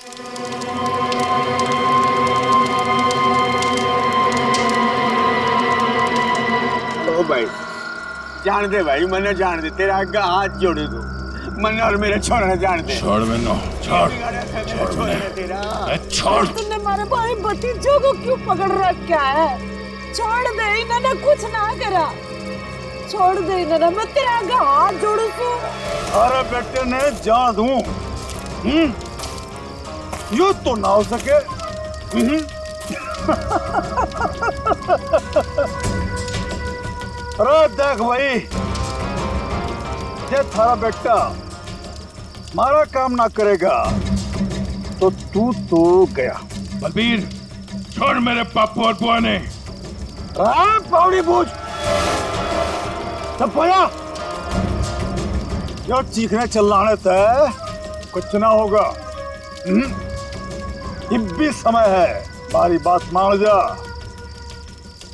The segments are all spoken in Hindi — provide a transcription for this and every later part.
ओ भाई जान दे भाई, मन्ने जान दे, तेरा आगे हाथ जोड़े दो, मन्ने और मेरे छोरा ने जान दे। छोड़ मैंने, छोड़ छोड़। तुमने हमारे भाई भतीजों को क्यों पकड़ रखा है? छोड़ दे, इन्होंने कुछ ना करा, छोड़ दे इन्होंने, मैं तेरे आगे हाथ जोड़ू तू। अरे बेटे ने जान दूं, यूं तो ना हो सके। अरे देख भाई, ये थारा बेटा हमारा काम ना करेगा तो तू तो गया। बलबीर, छोड़ मेरे पापू और बुआ ने। पावड़ी बूझ सब पाया, जो चीखने चिल्लाने तय कुछ ना होगा। भी समय है, हमारी बात मान जा,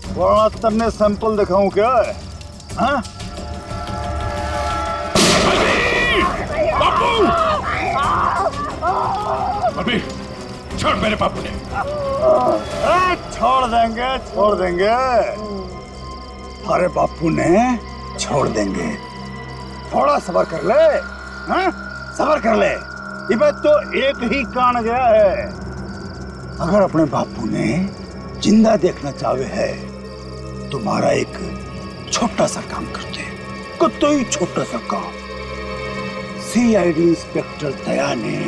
वरना तन्ने सैंपल दिखाऊं क्या? हाँ? पापू! बलबीर, छोड़ मेरे पापू ने। छोड़ देंगे, छोड़ देंगे, अरे बापू ने छोड़ देंगे। थोड़ा सब्र कर ले, हाँ? सब्र कर ले, ये बात तो एक ही कान गया है। अगर अपने बापू ने जिंदा देखना चाहे है, तुम्हारा एक छोटा सा काम करते, कोई छोटा सा काम। सीआईडी इंस्पेक्टर दया ने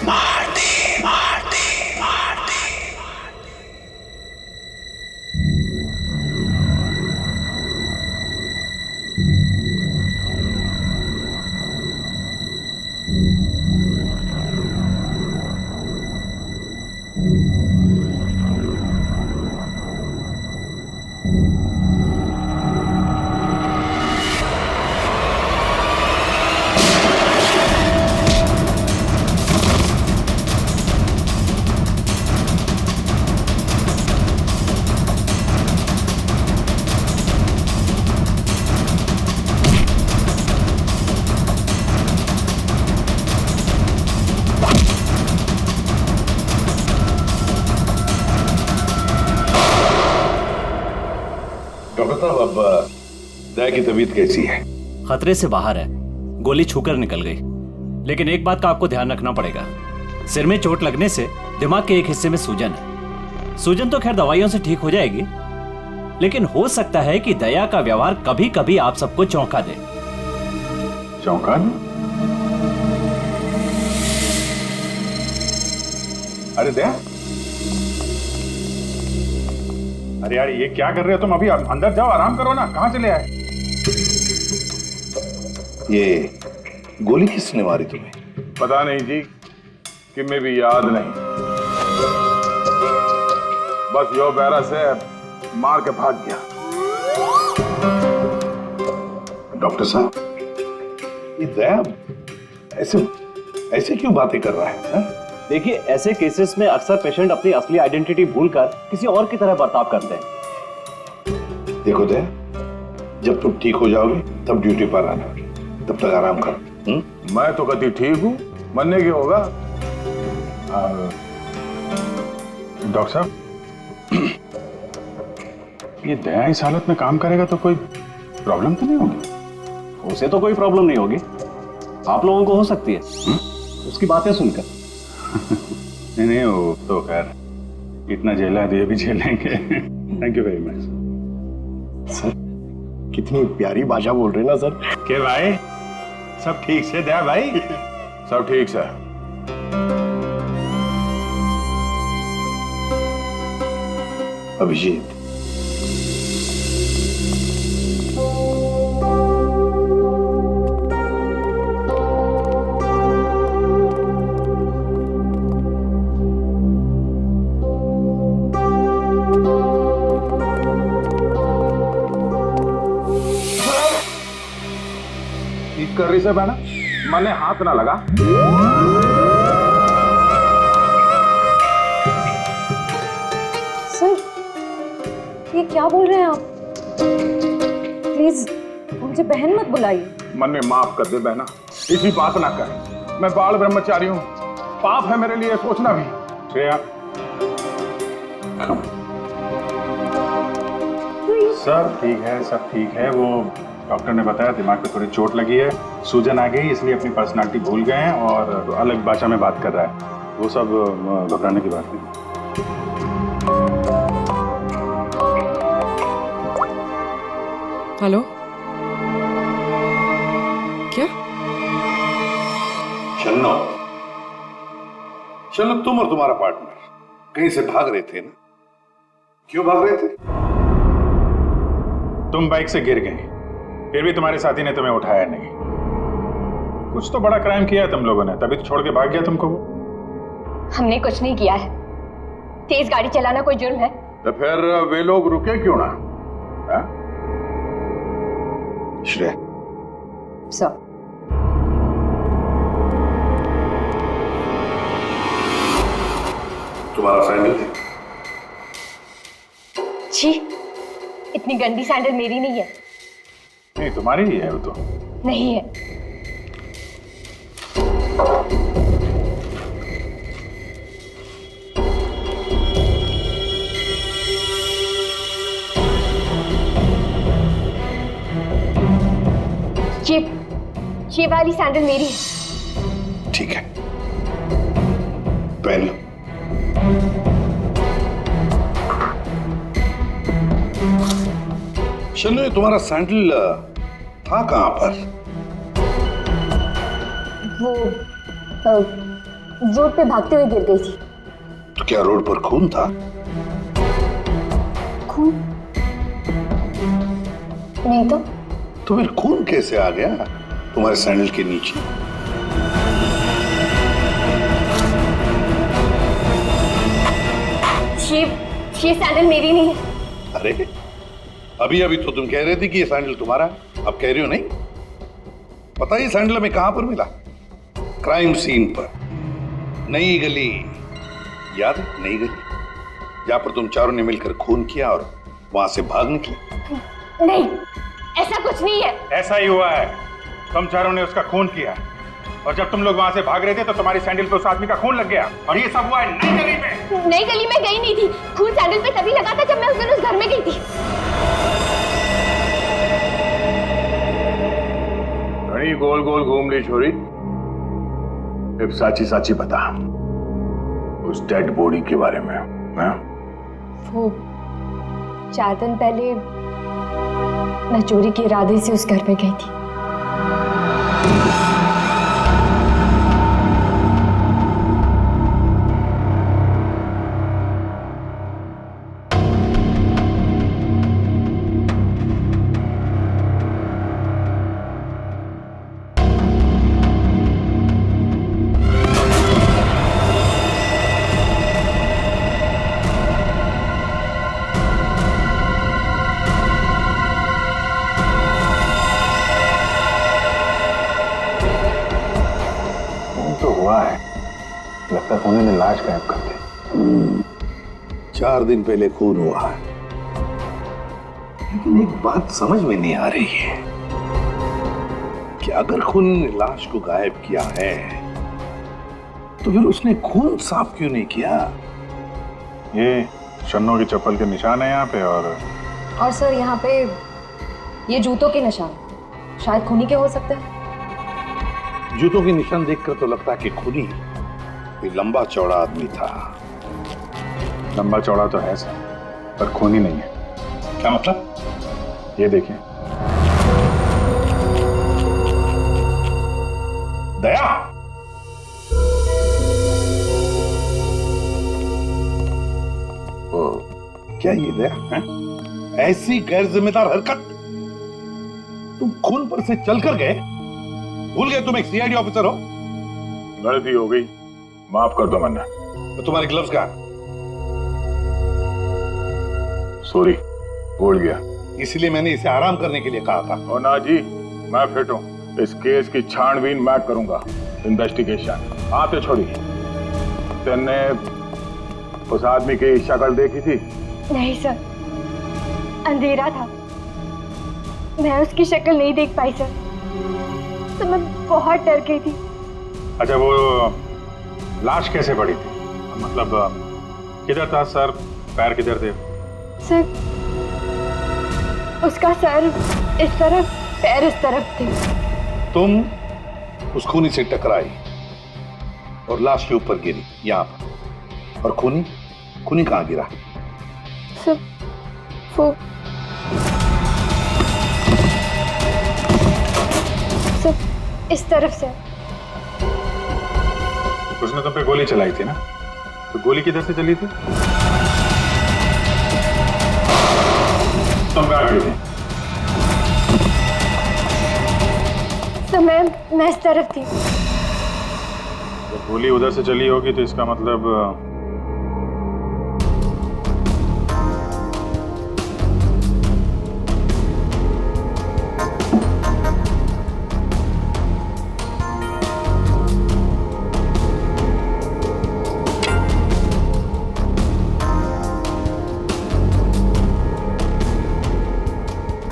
मार दे, मार दे, मार दे। अब दया की तबीयत कैसी है? खतरे से बाहर है, गोली छूकर निकल गई। लेकिन एक बात का आपको ध्यान रखना पड़ेगा, सिर में चोट लगने से दिमाग के एक हिस्से में सूजन है। सूजन तो खैर दवाइयों से ठीक हो जाएगी, लेकिन हो सकता है कि दया का व्यवहार कभी कभी आप सबको चौंका दे। चौंका दे? अरे दया, अरे यार ये क्या कर रहे हो तुम? अभी अंदर जाओ, आराम करो ना। कहाँ चले आए? ये गोली किसने मारी तुम्हें? पता नहीं जी, कि मैं भी याद नहीं। बस यो बैरा से मार के भाग गया। डॉक्टर साहब, ये दया ऐसे ऐसे क्यों बातें कर रहा है? देखिए, ऐसे केसेस में अक्सर पेशेंट अपनी असली आइडेंटिटी भूलकर किसी और की तरह बर्ताव करते हैं। देखो दया, जब तुम ठीक हो जाओगे तब ड्यूटी पर आना, तब तक आराम करो। मैं तो कभी ठीक हूँ, मरने की होगा। डॉक्टर साहब, ये दया इस हालत में काम करेगा तो कोई प्रॉब्लम तो नहीं होगी? उसे तो कोई प्रॉब्लम नहीं होगी, आप लोगों को हो सकती है उसकी बातें सुनकर। नहीं नहीं, वो तो खैर इतना झेला तो ये भी झेलेंगे। Thank you very much sir. कितनी प्यारी भाषा बोल रहे ना सर। के भाई, सब ठीक से दया भाई? सब ठीक से। अभिजीत, कर रही से बहना, मैंने हाथ ना लगा। सर, ये क्या बोल रहे हैं आप? प्लीज मुझे बहन मत बुलाइए। मन में माफ कर दे बहना, इसी बात ना कर। मैं बाल ब्रह्मचारी हूँ, पाप है मेरे लिए सोचना भी। श्रेया, सब ठीक है, सब ठीक है। वो डॉक्टर ने बताया दिमाग पे थोड़ी चोट लगी है, सूजन आ गई, इसलिए अपनी पर्सनालिटी भूल गए हैं और अलग भाषा में बात कर रहा है। वो सब घबराने की बात नहीं। हेलो, क्या? शन्नो, शन्नो, तुम और तुम्हारा पार्टनर कहीं से भाग रहे थे ना? क्यों भाग रहे थे? तुम बाइक से गिर गए, फिर भी तुम्हारे साथी ने तुम्हें उठाया नहीं। कुछ तो बड़ा क्राइम किया है तुम लोगों ने, तभी तो छोड़ के भाग गया तुमको वो। हमने कुछ नहीं किया है। तेज गाड़ी चलाना कोई जुर्म है? तो फिर वे लोग रुके क्यों ना? श्रेया, सर, तुम्हारा सैंडल है? छी, इतनी गंदी सैंडल मेरी नहीं है। नहीं, तुम्हारी ही है वो तो। नहीं है। ये वाली सैंडल मेरी है। ठीक है, पहन लो। चलो, तुम्हारा सैंडल था कहां पर? वो रोड पे भागते हुए गिर गई थी। तो क्या रोड पर खून था? खून? नहीं तो। तो फिर खून कैसे आ गया तुम्हारे सैंडल के नीचे? ये सैंडल मेरी नहीं है। अरे, अभी अभी तो तुम कह रहे थे कि ये सैंडल तुम्हारा है, अब कह रही हो नहीं? पता है सैंडल हमें कहां पर मिला? क्राइम सीन पर, नई गली। याद है नई गली, जहां पर तुम चारों ने मिलकर खून किया और वहां से भाग निकले? नहीं, ऐसा कुछ नहीं है। ऐसा ही हुआ है, तुम चारों ने उसका खून किया और जब तुम लोग वहां से भाग रहे थे तो तुम्हारी सैंडल पे उस आदमी का खून लग गया और ये सब हुआ है नई गली में। नई गली में गई नहीं थी, खून सैंडल पे तभी लगा था जब मैं उस दिन उस घर में गई थी। घड़ी गोल गोल घूम ली छोरी। अब साची साची बता उस डेड बॉडी के बारे में। वो 4 दिन पहले मैं चोरी के इरादे से उस घर में गई थी। लगता है उन्होंने लाश गायब कर दी। 4 दिन पहले खून हुआ है, लेकिन एक बात समझ में नहीं आ रही है कि अगर खून ने लाश को गायब किया है तो फिर उसने खून साफ क्यों नहीं किया? ये शन्नो की चप्पल के निशान है यहाँ पे और सर यहाँ पे ये जूतों के निशान शायद खूनी के हो सकते हैं। जूतों के निशान देखकर तो लगता है कि खूनी कोई लंबा चौड़ा आदमी था। लंबा चौड़ा तो है सर, पर खूनी नहीं है। क्या मतलब? ये देखिए। दया, क्या ये दया है? ऐसी गैर जिम्मेदार हरकत? तुम खून पर से चलकर गए, भूल गए तुम एक सीआईडी ऑफिसर हो? गलती हो गई, माफ कर दो मन्ना। तो तुम्हारे ग्लव्स कहाँ? सॉरी, भूल गया। इसलिए मैंने इसे आराम करने के लिए कहा था। और ना जी, मैं फिट हूँ। इस केस की छानबीन मैं करूंगा, इन्वेस्टिगेशन। आप तो छोड़िए। तुमने उस आदमी की शक्ल देखी थी? नहीं सर, अंधेरा था, मैं उसकी शक्ल नहीं देख पाई सर, तो मैं बहुत डर गई थी। अच्छा, वो लाश कैसे पड़ी थी? मतलब किधर था सर, पैर किधर थे? सर, उसका सर इस तरफ, पैर इस तरफ थे। तुम उस खूनी से टकराई और लाश के ऊपर गिरी यहाँ पर। और खूनी खूनी कहाँ गिरा? सर, वो सर इस तरफ से। उसने तुम पे गोली चलाई थी ना, तो गोली किधर से चली थी? तुम कहाँ खड़ी थी? तो मैं इस तरफ थी। जब गोली उधर से चली होगी तो इसका मतलब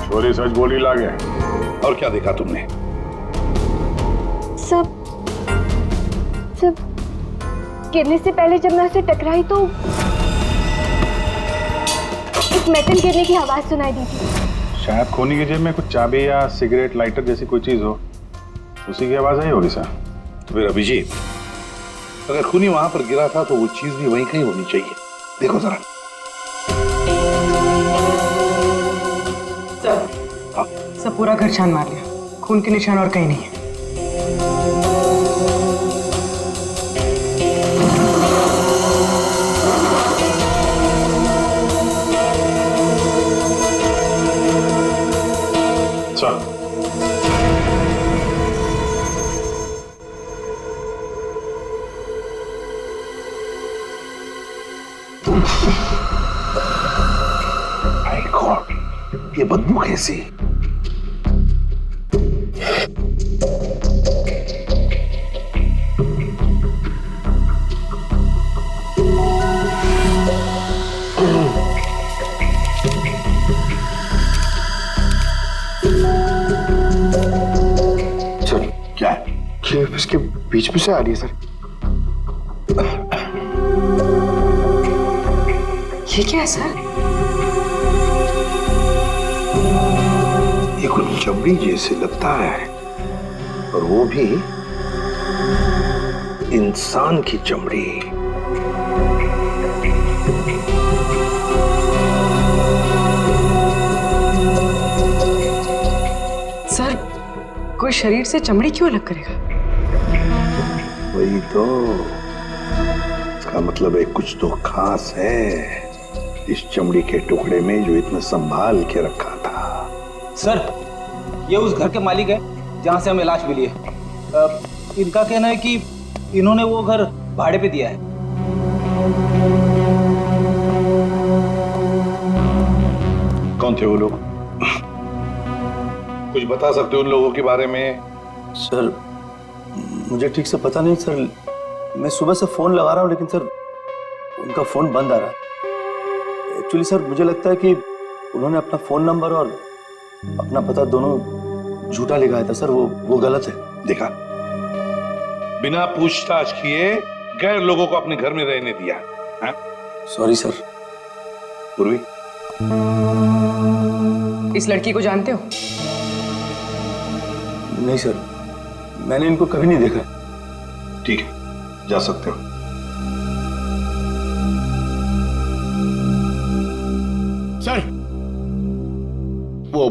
छोरी सच बोली लागे। और क्या देखा तुमने? सब गिरने से पहले जब मैं उससे टकराई तो एक मेटल गिरने की आवाज सुनाई दी थी। शायद खूनी की जेब में कुछ चाबी या सिगरेट लाइटर जैसी कोई चीज हो, उसी की आवाज आई होगी सर। तो फिर अभिजीत, अगर खूनी वहां पर गिरा था तो वो चीज भी वहीं कहीं होनी चाहिए। देखो जरा। सब पूरा घर छान मार लिया, खून के निशान और कहीं नहीं है। माय गॉड, ये बदबू कैसी? सर क्या है? ये इसके बीच में से आ रही है सर। ये क्या है सर? ये कुछ चमड़ी जैसे लगता है, और वो भी इंसान की चमड़ी। सर, कोई शरीर से चमड़ी क्यों अलग करेगा? वही तो, इसका मतलब है कुछ तो खास है इस चमड़ी के टुकड़े में जो इतना संभाल के रखा था। सर, ये उस घर के मालिक है जहां से हमें लाश मिली है। इनका कहना है कि इन्होंने वो घर भाड़े पे दिया है। कौन थे वो लोग? कुछ बता सकते हो उन लोगों के बारे में? सर मुझे ठीक से पता नहीं सर, मैं सुबह से फोन लगा रहा हूँ लेकिन सर उनका फोन बंद आ रहा है। एक्चुअली सर मुझे लगता है कि उन्होंने अपना फोन नंबर और अपना पता दोनों झूठा लिखाया था सर, वो गलत है। देखा, बिना पूछताछ किए गैर लोगों को अपने घर में रहने दिया। Sorry sir. पूर्वी, इस लड़की को जानते हो? नहीं सर, मैंने इनको कभी नहीं देखा। ठीक है, जा सकते हो। सर, वो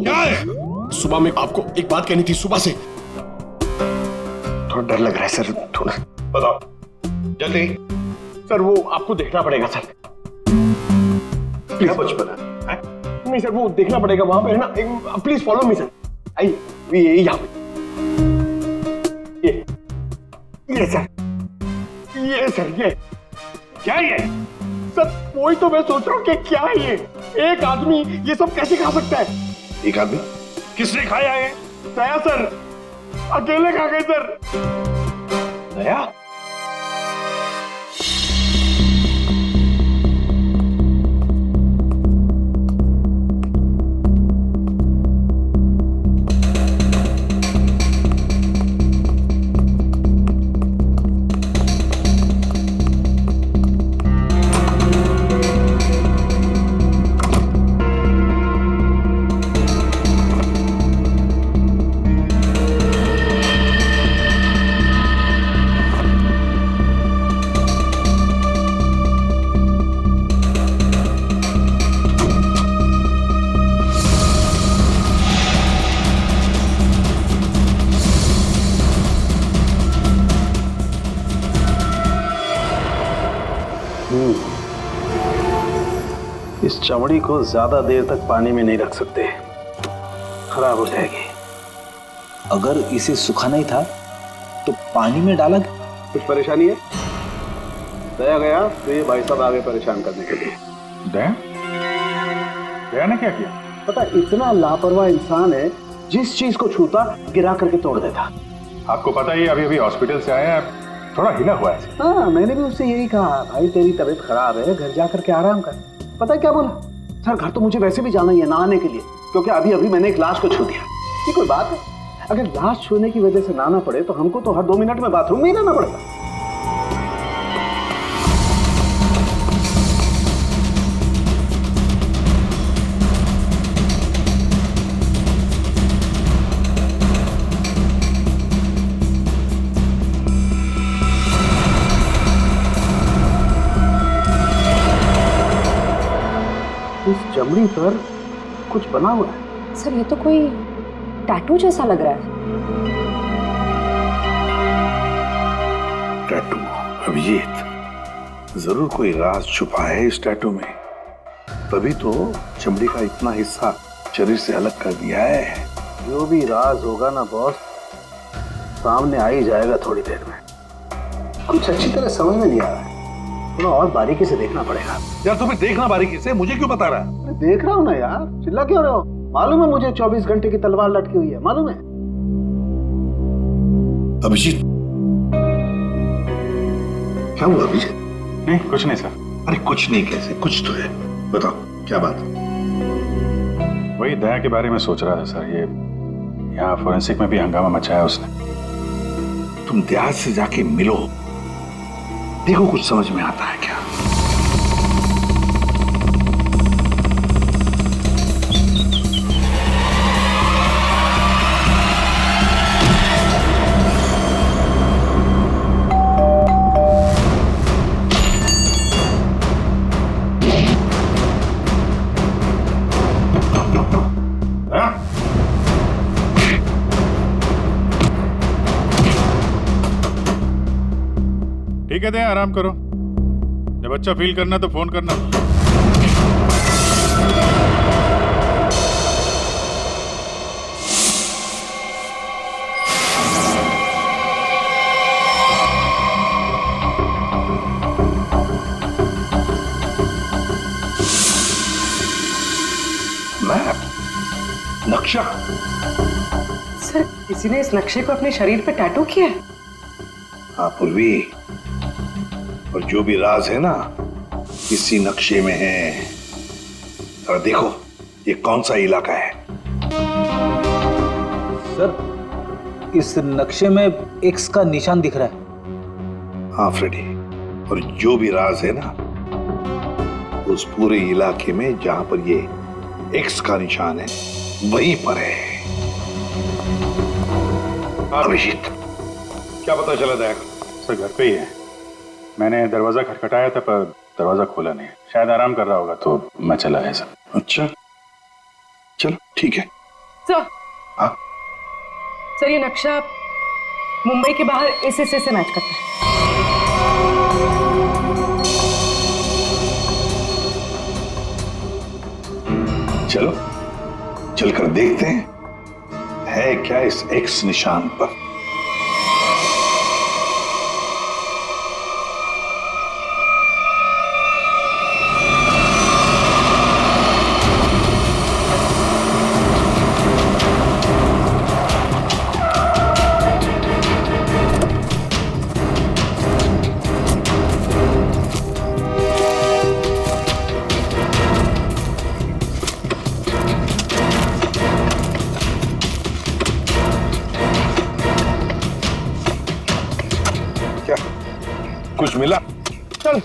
सुबह में आपको एक बात कहनी थी, सुबह से थोड़ा डर लग रहा है सर, थोड़ा। बताओ जल्दी। सर, वो आपको देखना पड़ेगा सर। क्या बचपना है? नहीं सर, वो देखना पड़ेगा वहां पे है ना। Please follow me sir. आई ये यहाँ पे, ये सर, ये सर, ये क्या है? ये सर, वही तो मैं सोच रहा हूँ कि क्या है ये। एक आदमी ये सब कैसे खा सकता है? एक आदमी? किसने खाया है? दया सर, अकेले खा गए सर। दया? इस चमड़ी को ज्यादा देर तक पानी में नहीं रख सकते, खराब हो जाएगी। अगर इसे सुखाना ही था तो पानी में डाला कुछ परेशानी है? दया गया तो ये भाई साहब आगे परेशान करने के लिए। दया? दया ने क्या किया? पता इतना लापरवाह इंसान है, जिस चीज को छूता गिरा करके तोड़ देता। आपको पता ही अभी अभी हॉस्पिटल से आया, थोड़ा हिला हुआ है। हाँ, मैंने भी उससे यही कहा, भाई तेरी तबीयत खराब है, घर जा करके आराम कर। पता है क्या बोला? सर घर तो मुझे वैसे भी जाना ही है नहाने के लिए, क्योंकि अभी अभी मैंने एक लाश को छू दिया। ये कोई बात है? अगर लाश छूने की वजह से नहाना पड़े तो हमको तो हर 2 मिनट में बाथरूम में ही नहाना पड़ेगा। इस चमड़ी पर कुछ बना हुआ है। सर ये तो कोई टैटू जैसा लग रहा है। टैटू? अभिजीत, जरूर कोई राज छुपा है इस टैटू में, तभी तो चमड़ी का इतना हिस्सा शरीर से अलग कर दिया है। जो भी राज होगा ना बॉस, सामने आ ही जाएगा थोड़ी देर में। कुछ अच्छी तरह समझ में नहीं आ रहा है, थोड़ा और बारीकी से देखना पड़ेगा। यार तुम्हें देखना बारीकी से, मुझे क्यों बता रहा है? देख रहा हूँ ना यार, चिल्ला क्यों रहे हो? मालूम है मुझे 24 घंटे की तलवार लटकी हुई है, मालूम है। अभिजीत, क्या हुआ अभिजीत? नहीं कुछ नहीं सर। अरे कुछ नहीं कैसे? कुछ तो है, बताओ क्या बात? वही दया के बारे में सोच रहा था सर। ये यहाँ फोरेंसिक में भी हंगामा मचाया उसने। तुम देहात से जाके मिलो, देखो कुछ समझ में आता है क्या। ठीक है दया, आराम करो। जब अच्छा फील करना तो फोन करना। मैप? नक्शा? सर किसी ने इस नक्शे को अपने शरीर पे टैटू किया है। हाँ पूर्वी, और जो भी राज है ना इसी नक्शे में है। जरा देखो ये कौन सा इलाका है। सर इस नक्शे में एक्स का निशान दिख रहा है। हाँ फ्रेडी, और जो भी राज है ना उस पूरे इलाके में जहां पर ये एक्स का निशान है वहीं पर है। अभिजीत, क्या पता चला दया? सर घर पे ही है। मैंने दरवाजा खटखटाया था पर दरवाजा खोला नहीं, शायद आराम कर रहा होगा तो मैं चला आया सर। अच्छा चलो ठीक है। सर, हाँ सर ये नक्शा मुंबई के बाहर इस हिस्से से मैच करता है। चलो चलकर देखते हैं है क्या इस एक्स निशान पर। कुछ मिला? चल,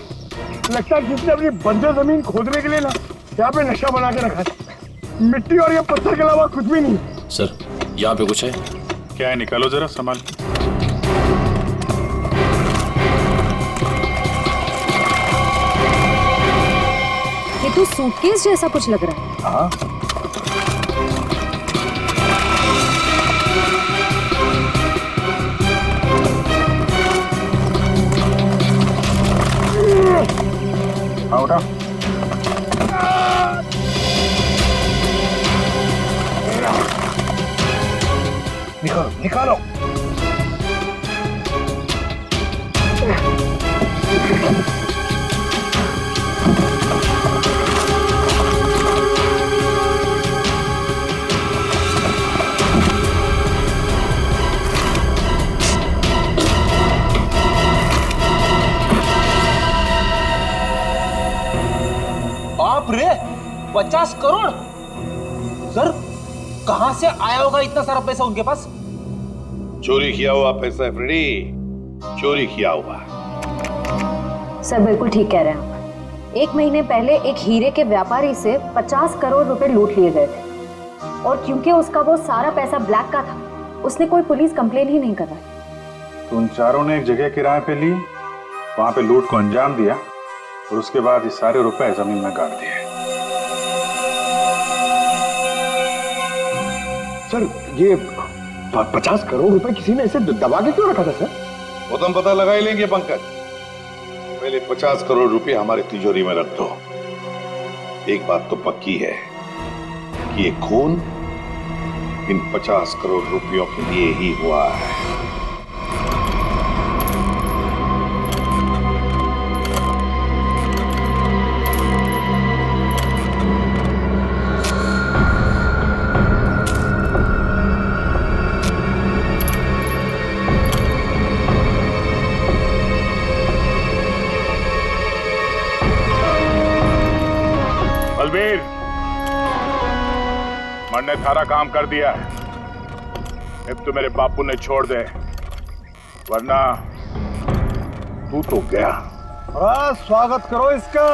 लगता है किसने अपनी बंजर जमीन खोदने के लिए ना यहाँ पे नक्शा बना के रखा है। मिट्टी और ये पत्थर के अलावा कुछ भी नहीं। सर यहाँ पे कुछ है। क्या है? निकालो जरा संभाल। ये तो सूटकेस जैसा कुछ लग रहा है। हाँ उठा। निकालो निकालो। बाप रे, 50 करोड़। सर, कहां से आया होगा इतना सारा पैसा उनके पास? चोरी किया हुआ पैसा है फ्रेडी, चोरी किया हुआ। सर बिल्कुल ठीक कह रहे हैं आप। 1 महीने पहले एक हीरे के व्यापारी से 50 करोड़ रुपए लूट लिए गए थे, और क्योंकि उसका वो सारा पैसा ब्लैक का था, उसने कोई पुलिस कंप्लेन ही नहीं करा। तो उन चारों ने एक जगह किराए पे ली, वहां पे लूट को अंजाम दिया, और उसके बाद ये सारे रुपए जमीन में गाड़ दिए। सर ये 50 करोड़ रुपए किसी ने ऐसे दबा के क्यों रखा था सर? वो तो हम पता लगा ही लेंगे पंकज। पहले 50 करोड़ रुपए हमारे तिजोरी में रख दो। एक बात तो पक्की है कि ये खून इन 50 करोड़ रुपयों के लिए ही हुआ है। बलबीर, मन ने थारा काम कर दिया है। अब तो मेरे बापू ने छोड़ दे, वरना तू तो गया। स्वागत करो इसका।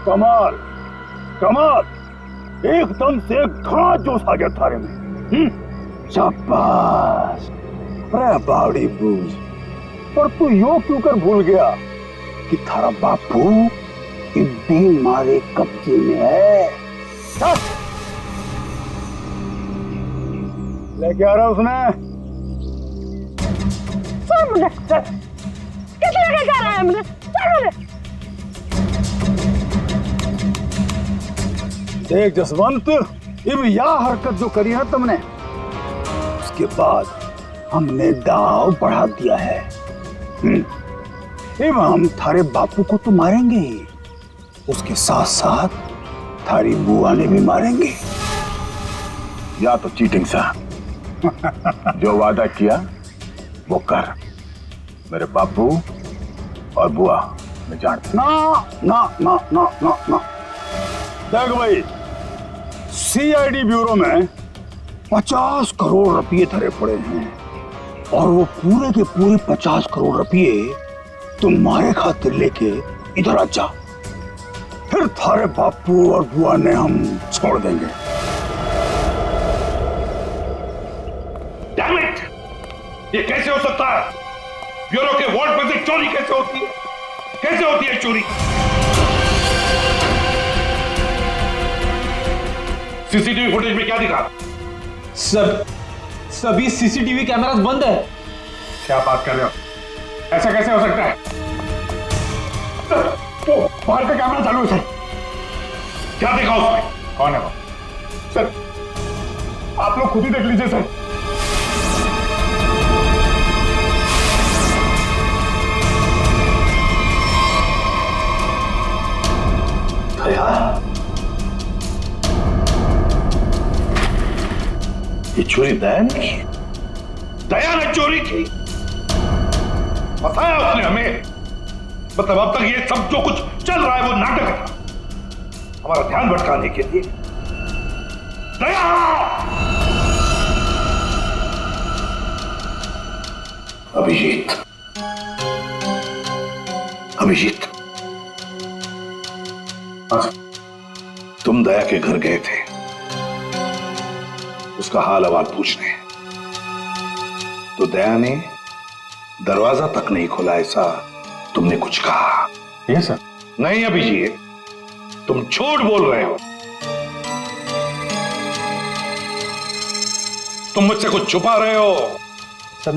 कमाल कमाल, एकदम से घाट जोश आ गया थारे में। शाबाश। अरे बावड़ी बूझ, पर तू यो क्यों कर भूल गया कि थारा बापू इब्बी मारे कब्जे में है। लेके आ रहा उसने। किस लेके जा रहा है मुझे? देख जसवंत, अब यह हरकत जो करी है तुमने, उसके बाद हमने दाव बढ़ा दिया है। अब हम थारे बापू को तो मारेंगे ही, उसके साथ साथ थारी बुआ ने भी मारेंगे। या तो चीटिंग सा जो वादा किया वो कर। मेरे बापू और बुआ मैं जानता। ना ना ना ना ना ना। देख भाई, सीआईडी ब्यूरो में 50 करोड़ रुपए धरे पड़े हैं, और वो पूरे के पूरे 50 करोड़ रुपए तुम्हारे खातिर लेके इधर आ जा। फिर थारे बापू और बुआ ने हम छोड़ देंगे। Damn it! ये कैसे हो सकता है? ब्यूरो के वार्ड में से चोरी कैसे होती है? कैसे होती है चोरी? सीसीटीवी फुटेज में क्या दिखा? सर, सभी सीसीटीवी कैमरास बंद है। क्या बात कर रहे हो? ऐसा कैसे हो सकता है? सर, वो बाहर का कैमरा चालू है सर। क्या देखा उसमें? कौन है वो? सर, आप लोग खुद ही देख लीजिए सर। ये चोरी दया ने की? दया ने चोरी की? बताया उसने हमें। मतलब अब तक ये सब जो कुछ चल रहा है वो नाटक है, हमारा ध्यान भटकाने के लिए। दया! अभिजीत, अभिजीत, तुम दया के घर गए थे उसका हाल अहवाल पूछने, तो दया ने दरवाजा तक नहीं खोला, ऐसा तुमने कुछ कहा? ये सर? नहीं अभिजीत, तुम झूठ बोल रहे हो। तुम मुझसे कुछ छुपा रहे हो। सर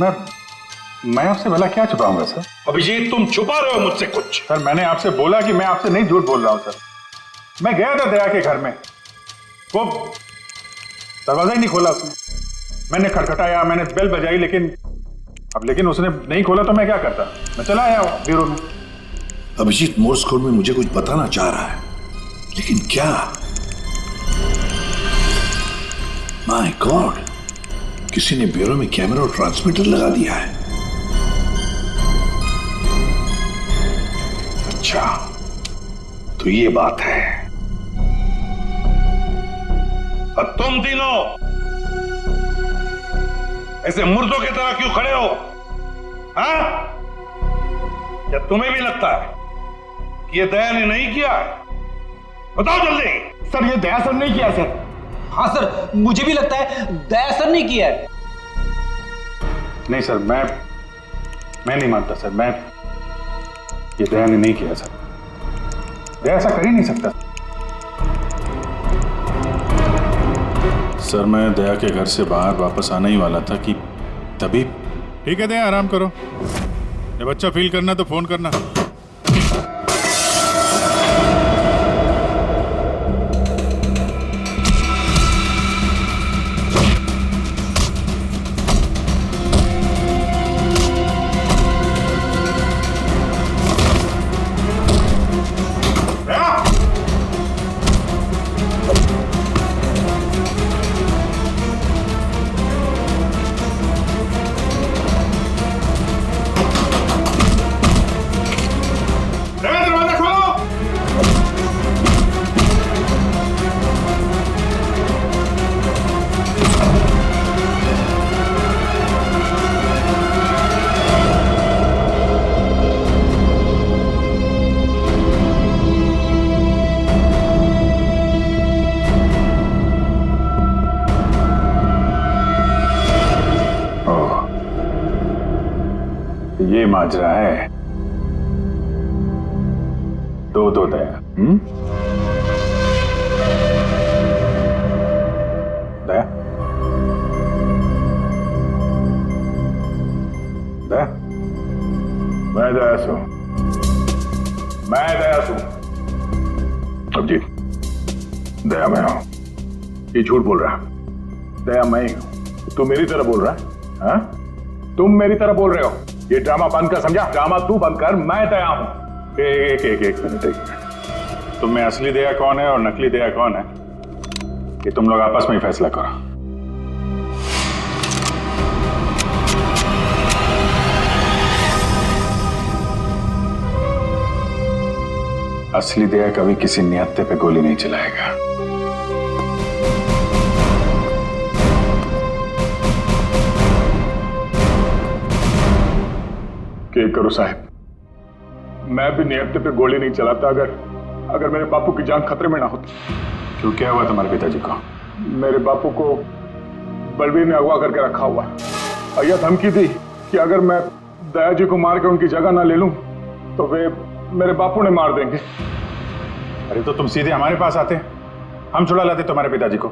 मैं आपसे भला क्या छुपाऊंगा सर? अभिजीत, तुम छुपा रहे हो मुझसे कुछ। सर मैंने आपसे बोला कि मैं आपसे नहीं झूठ बोल रहा हूं सर। मैं गया था दया के घर में, वो दरवाजा ही नहीं खोला उसने। मैंने खटखटाया, मैंने बेल बजाई, लेकिन उसने नहीं खोला तो मैं क्या करता? मैं चला आया ब्यूरो में। अभिजीत मोर्स कोड में मुझे कुछ बताना चाह रहा है, लेकिन क्या? माय गॉड, किसी ने ब्यूरो में कैमरा और ट्रांसमीटर लगा दिया है। अच्छा, तो ये बात है। अब तुम तीनों ऐसे मुर्दों की तरह क्यों खड़े हो? हाँ? क्या तुम्हें भी लगता है कि ये दया ने नहीं किया है? बताओ जल्दी। सर ये दया सर नहीं किया सर। हाँ सर, मुझे भी लगता है दया सर ने किया है। नहीं सर, मैं नहीं मानता सर। ये दया ने नहीं किया सर। दया ऐसा कर ही नहीं सकता सर। मैं दया के घर से बाहर वापस आने ही वाला था कि तभी। ठीक है दया, आराम करो। जब अच्छा फील करना तो फोन करना। ये माजरा है। दो दया। दया, दया, मैं दया सू। अभिजीत, दया मैं हूं। ये झूठ बोल रहा है। दया मैं ही हूं। तू मेरी तरह बोल रहा है? हाँ? तुम मेरी तरह बोल रहे हो। ये ड्रामा बंद कर, समझा? ड्रामा तू बंद कर, मैं दया हूं। एक मिनट। तुम में असली दया कौन है और नकली दया कौन है, ये तुम लोग आपस में ही फैसला करो। असली दया कभी किसी निहत्थे पे गोली नहीं चलाएगा। क्या करो साहब, मैं भी निहत्थे पे गोली नहीं चलाता अगर मेरे बापू की जान खतरे में ना होती। क्यों, क्या हुआ तुम्हारे पिताजी को? मेरे बापू को बलवीर ने अगवा करके रखा हुआ और यह धमकी दी कि अगर मैं दया जी को मार के उनकी जगह ना ले लूं तो वे मेरे बापू ने मार देंगे। अरे तो तुम सीधे हमारे पास आते, हम छुड़ा लाते तुम्हारे पिताजी को।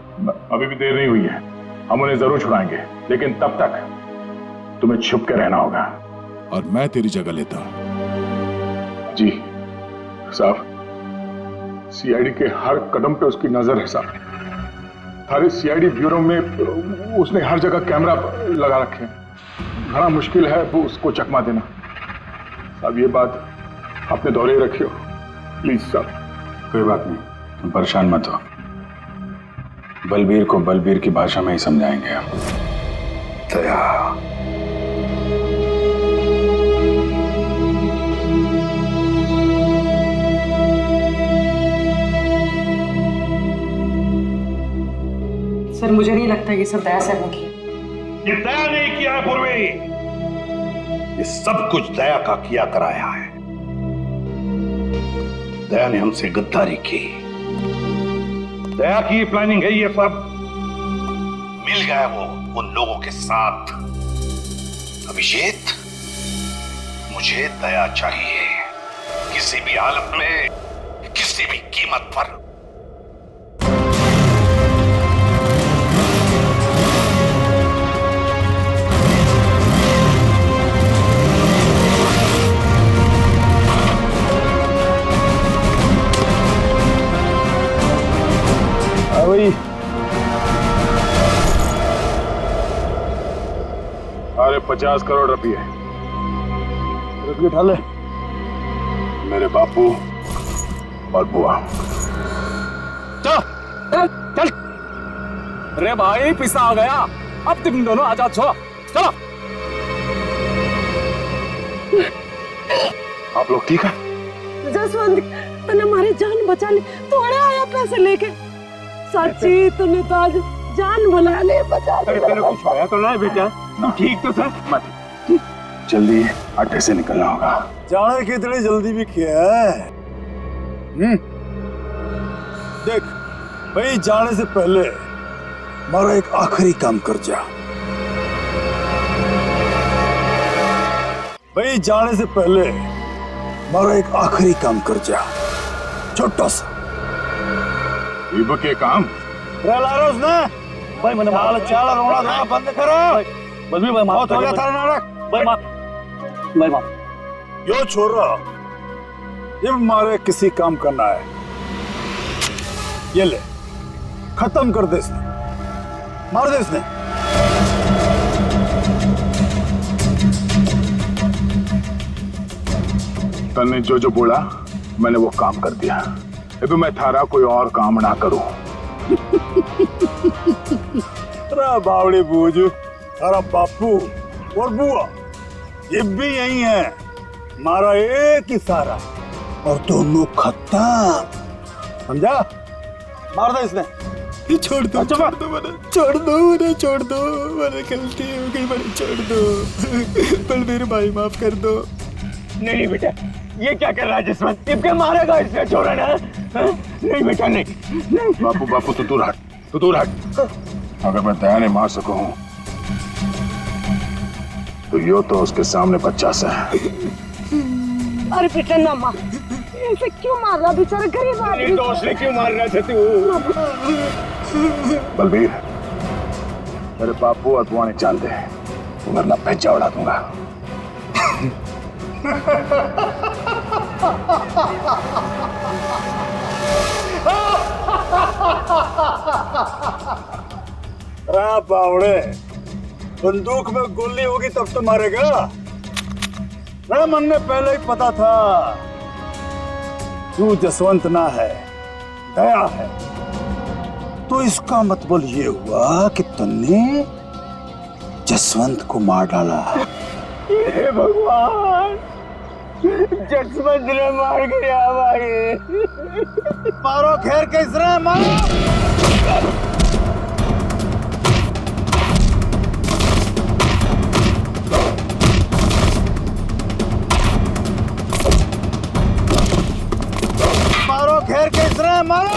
अभी भी देर नहीं हुई है, हम उन्हें जरूर छुड़ाएंगे, लेकिन तब तक तुम्हें छुप के रहना होगा। और मैं तेरी जगह लेता हूं। जी साहब, सीआईडी के हर कदम पे उसकी नजर है साहब। सारे सीआईडी ब्यूरो में उसने हर जगह कैमरा लगा रखे हैं। बड़ा मुश्किल है वो उसको चकमा देना। साहब ये बात अपने दौरे ही रखियो प्लीज साहब। कोई बात नहीं, तुम परेशान मत हो। बलबीर को बलबीर की भाषा में ही समझाएंगे हम। दया, सर मुझे नहीं लगता ये सब दया सर ने की। ये दया नहीं किया है पूर्वी, ये सब कुछ दया का किया कराया है। दया ने हमसे गद्दारी की, दया की प्लानिंग है ये सब। मिल गया वो उन लोगों के साथ। अभिषेक, मुझे दया चाहिए, किसी भी हालत में, किसी भी कीमत पर। भाई अरे 50 करोड़ रुपये उठा ले। मेरे बापू और बुआ। चल चल चल। अरे भाई पिसा आ गया, अब तुम दोनों आजाद छो। चलो। आप लोग ठीक है? जसवंत तूने हमारी जान बचा ली, तोड़े आया पैसे लेके। सच्ची तूने तो आज जान बना ले, बचा ले। तेरे कुछ होया तो ना बेटा? तू ठीक तो था? मत जल्दी अड्डे से निकलना होगा। जाने की इतनी जल्दी भी किया है? देख भाई, जाने से पहले हमारा एक आखिरी काम कर जा। भाई जाने से पहले हमारा एक आखिरी काम कर जा, छोटा सा। इब के काम लारोस ने भाई मैंने चाल रोना धोना बंद करो। बलबीर भाई माफ हो गया था नाटक। भाई माफ, भाई माफ। यो छोरा, ये हमारे किसी काम करना है, ये ले खत्म कर दे इसने, मार दे इसने। तन्ने जो जो बोला मैंने वो काम कर दिया। अभी मैं थारा कोई और काम ना करूं। अरे बावड़ी बूझ, अरे बापू और बुआ ये भी यही है, हमारा एक ही सारा और दोनों खत्म, समझा? मार दे इसने। छोड़ दो, छोड़ दो मैंने, छोड़ दो मैंने, छोड़ दो मैंने, गलती हो गई मैंने, छोड़ दो। बलबीर भाई माफ कर दो। नहीं बेटा, ये क्या कर रहा है जसवंत? टिपके मारेगा इसने, छोड़ा ना। नहीं बेटा नहीं। बापू बापू तू दूर हट, तू दूर हट। अगर मैं दया ने मार सकूं तो यो तो उसके सामने बच्चा सा है। अरे बेटा ना मार, ऐसे क्यों मार रहा बेचारा गरीब आदमी? दोस्त ने क्यों मार रहा था तू? बलबीर, मेरे बापू और बुआ ने जान दे, वरना भेजा उड़ा दूंगा। बावड़े, बंदूक में गोली होगी तब तो मारेगा। मन में पहले ही पता था तू जसवंत ना है, दया है। तो इसका मतलब ये हुआ कि तुमने जसवंत को मार डाला। हे भगवान, जसवंत ने मार गया भाई। मारो खैर कैसे मारो। मारो खैर कैसे मारो।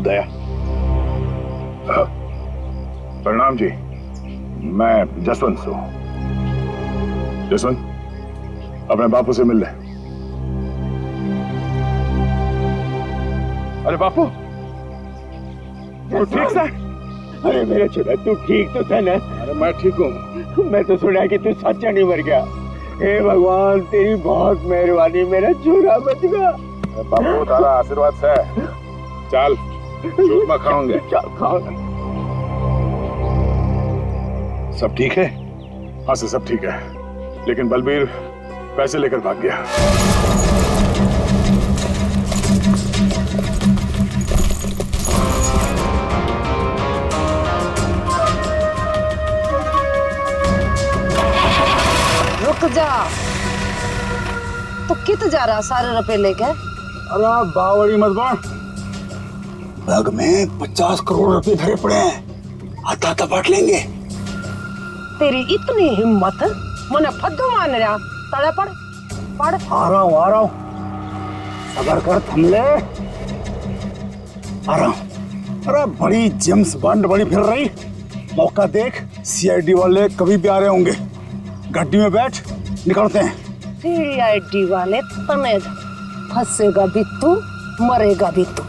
दया। प्रणाम जी, मैं जसवंत हूँ। जसवंत, अपने बापू से मिल ले। अरे बापू, तू ठीक सा? अरे मेरा छोटा, तू ठीक तो था ना? अरे मैं ठीक हूँ। मैं तो सुना कि तू सच्चा नहीं मर गया। हे भगवान, तेरी बहुत मेहरबानी, मेरा छोरा बच गया। बापू तारा आशीर्वाद से चल चूरमा खाओगे। खाओगे। सब ठीक है? हाँ सर, सब ठीक है, लेकिन बलबीर पैसे लेकर भाग गया। रुक जा, तो कित जा रहा सारे रुपए लेके? अरे बावड़ी मत बन, बैग में 50 करोड़ रुपए भरे पड़े हैं, आता आता बांट लेंगे। तेरी इतनी हिम्मत, मने फद्दू मान रहा, तड़े पड़ पड़। आ रहा हूँ, सबर कर, थम ले, आ रहा हूँ। अरे बड़ी जेम्स बॉन्ड बड़ी फिर रही, मौका देख, सीआईडी वाले कभी भी आ रहे होंगे। गाड़ी में बैठ, निकलते हैं। सीआईडी वाले तने फंसेगा भी तू, मरेगा भी तू।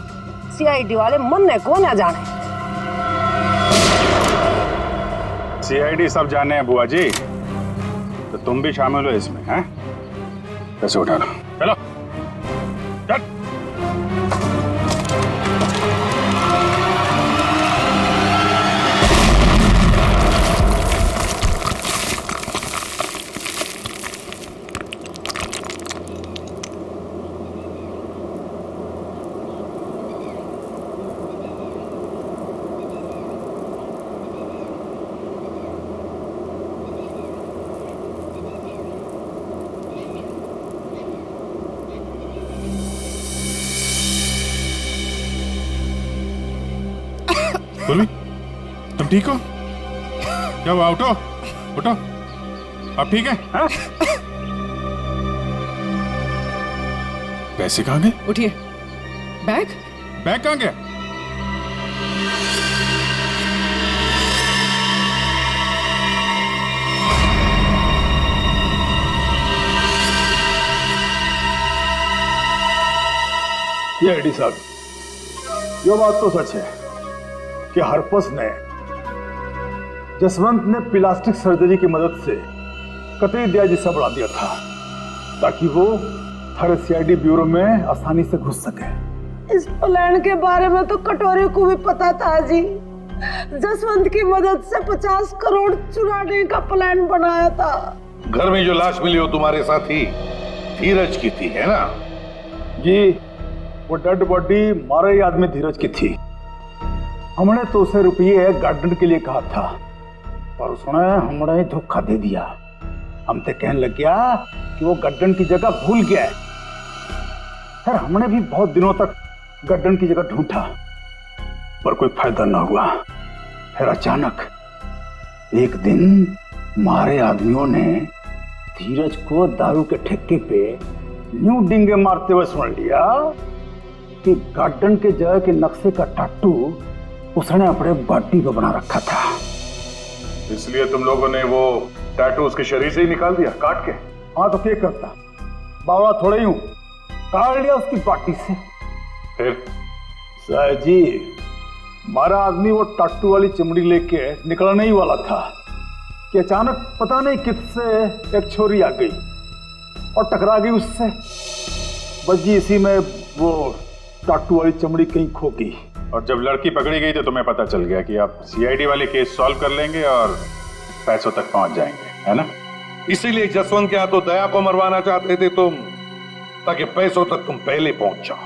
सीआईडी वाले मरने को ना जाने। सीआईडी सब जाने हैं बुआ जी, तो तुम भी शामिल हो इसमें, हैं? पैसे उठा लो, चलो चल। बोलवी, तुम ठीक हो? क्या हुआ? उठो उठो, अब ठीक है? हाँ? पैसे कहाँ गए? उठिए। बैग बैग कहाँ गया? ये एडी साहब, ये बात तो सच है कि हरपस ने जसवंत ने प्लास्टिक सर्जरी की मदद से कतई दिया जिसा बढ़ा दिया था, ताकि वो हर सीआईडी ब्यूरो में आसानी से घुस सके। इस प्लान के बारे में तो कटोरे को भी पता था जी। जसवंत की मदद से 50 करोड़ चुराने का प्लान बनाया था। घर में जो लाश मिली हो तुम्हारे साथी धीरज की थी, है ना? जी, वो डेड बॉडी मारे ही आदमी धीरज की थी। हमने तो उसे रुपये गार्डन के लिए कहा था, पर उसने हमने धोखा दे दिया। हम तो कहने लग गया कि वो गार्डन की जगह भूल गया है। फिर हमने भी बहुत दिनों तक गार्डन की जगह ढूंढा, पर कोई फायदा ना हुआ। फिर अचानक एक दिन मारे आदमियों ने धीरज को दारू के ठेके पे न्यू डिंगे मारते हुए सुन लिया कि गार्डन के जगह के नक्शे का टाटू उसने अपने बॉडी पे बना रखा था। इसलिए तुम लोगों ने वो टैटू उसके शरीर से ही निकाल दिया, काट के? हाँ, तो क्या करता, बावड़ा थोड़ा ही हूं, काट लिया उसकी बॉडी से। फिर साहब जी, हमारा आदमी वो टाटू वाली चमड़ी लेके निकलने ही वाला था कि अचानक पता नहीं किससे एक छोरी आ गई और टकरा गई उससे। बस जी इसी में वो टाटू वाली चमड़ी कहीं खो गई। और जब लड़की पकड़ी गई तो तुम्हें पता चल गया कि आप सीआईडी वाले केस सॉल्व कर लेंगे और पैसों तक पहुंच जाएंगे, है ना? इसीलिए जसवंत के हाथों दया को मरवाना चाहते थे तुम, ताकि पैसों तक तुम पहले पहुंच जाओ।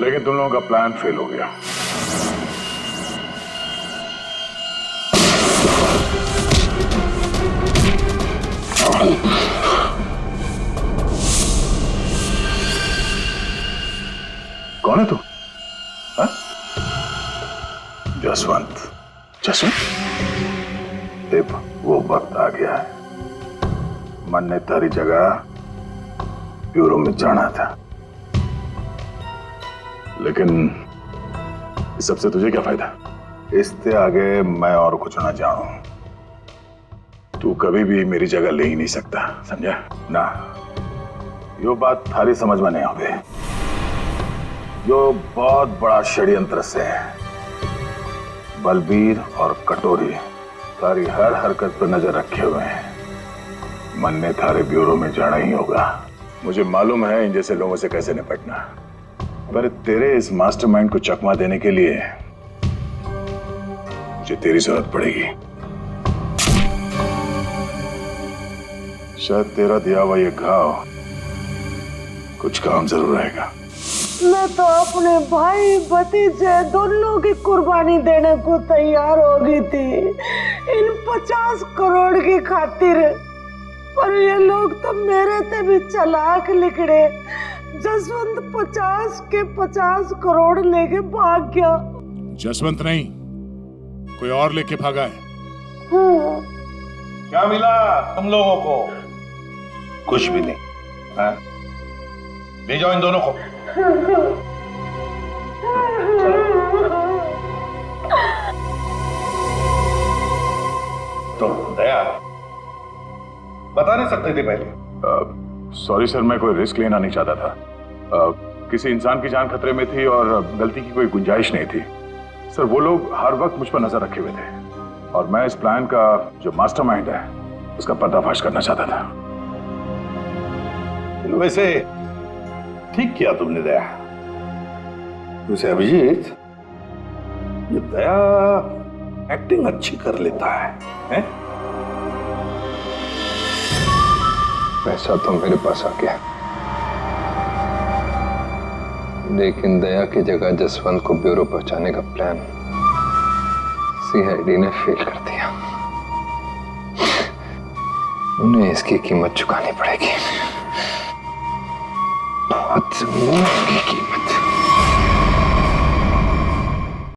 लेकिन तुम लोगों का प्लान फेल हो गया। कौन है तू? हाँ? जसवंत। जसवंत, देव, वो वक्त आ गया है। मन ने तारी जगह ब्यूरो में जाना था, लेकिन इस सबसे तुझे क्या फायदा? इससे आगे मैं और कुछ ना जानूं। तू कभी भी मेरी जगह ले ही नहीं सकता, समझा ना, यो बात थारी समझ में नहीं आवे। यो बहुत बड़ा षड्यंत्र से बलबीर और कटोरी तारी हर हरकत पर नजर रखे हुए हैं। मन ने थारे ब्यूरो में जाना ही होगा। मुझे मालूम है इन जैसे लोगों से कैसे निपटना, पर तेरे इस मास्टरमाइंड को चकमा देने के लिए मुझे तेरी जरूरत पड़ेगी। शायद तेरा दिया हुआ ये घाव कुछ काम जरूर आएगा। मैं तो अपने भाई भतीजे दोनों की कुर्बानी देने को तैयार हो गई थी इन 50 करोड़ की खातिर, पर ये लोग तो मेरे से भी चालाक निकले। जसवंत 50 के 50 करोड़ लेके भाग गया। जसवंत नहीं, कोई और लेके भागा है। हाँ। क्या मिला तुम लोगों को? कुछ भी नहीं। हाँ? ले जाओ इन दोनों को। तो दया बता नहीं सकते थे पहले? सॉरी सर, मैं कोई रिस्क लेना नहीं चाहता था। किसी इंसान की जान खतरे में थी और गलती की कोई गुंजाइश नहीं थी। सर वो लोग हर वक्त मुझ पर नजर रखे हुए थे और मैं इस प्लान का जो मास्टरमाइंड है उसका पर्दाफाश करना चाहता था। वैसे ठीक किया तुमने दया। वैसे अभिजीत, ये दया एक्टिंग अच्छी कर लेता है? पैसा तो मेरे पास आ गया, लेकिन दया की जगह जसवंत को ब्यूरो पहुंचाने का प्लान सीआईडी ने फेल कर दिया। उन्हें इसकी कीमत चुकानी पड़ेगी, बहुत महंगी कीमत।